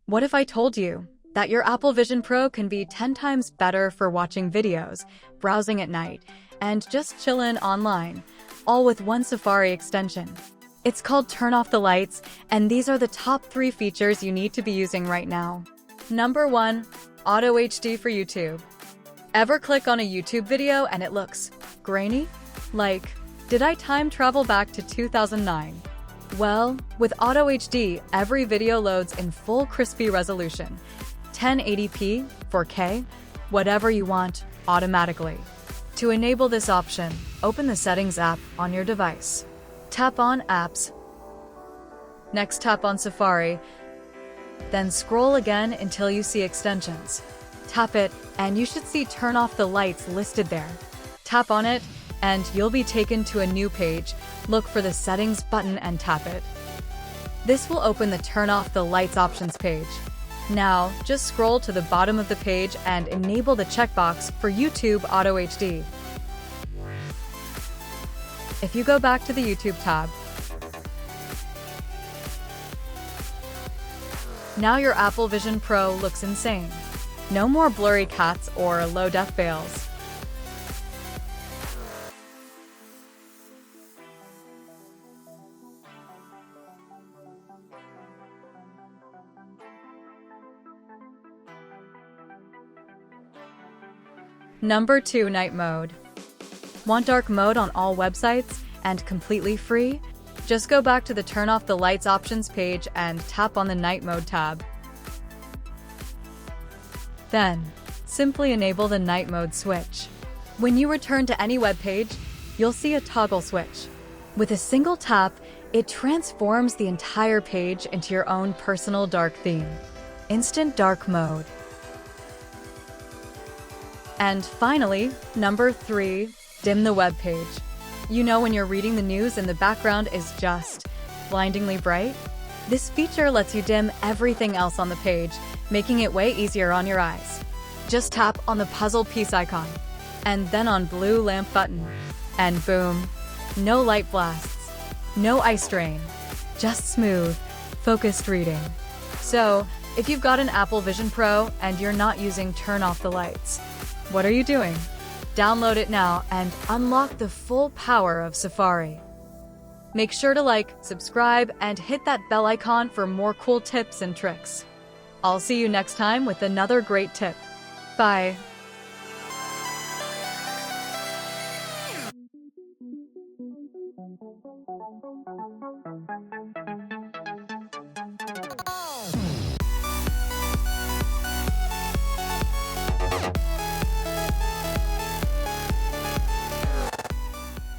What if I told you that your Apple Vision Pro can be 10 times better for watching videos, browsing at night, and just chillin' online, all with one Safari extension? It's called Turn Off the Lights, and these are the top 3 features you need to be using right now. Number 1. AutoHD for YouTube. Ever click on a YouTube video and it looks grainy? Like, did I time travel back to 2009? Well, with AutoHD, every video loads in full crispy resolution, 1080p, 4K, whatever you want, automatically. To enable this option, open the Settings app on your device. Tap on Apps. Next, tap on Safari. Then scroll again until you see Extensions. Tap it, and you should see Turn Off the Lights listed there. Tap on it, and you'll be taken to a new page. Look for the Settings button and tap it. This will open the Turn Off the Lights options page. Now, just scroll to the bottom of the page and enable the checkbox for YouTube AutoHD. If you go back to the YouTube tab, now your Apple Vision Pro looks insane. No more blurry cats or low-def fails. Number 2. Night Mode. Want dark mode on all websites and completely free? Just go back to the Turn Off the Lights options page and tap on the Night Mode tab. Then, simply enable the Night Mode switch. When you return to any web page, you'll see a toggle switch. With a single tap, it transforms the entire page into your own personal dark theme. Instant Dark Mode. And finally, number 3, dim the web page. You know when you're reading the news and the background is just blindingly bright? This feature lets you dim everything else on the page, making it way easier on your eyes. Just tap on the puzzle piece icon, and then on blue lamp button. And boom, no light blasts, no eye strain, just smooth, focused reading. So, if you've got an Apple Vision Pro and you're not using Turn Off the Lights, what are you doing? Download it now and unlock the full power of Safari. Make sure to like, subscribe, and hit that bell icon for more cool tips and tricks. I'll see you next time with another great tip. Bye.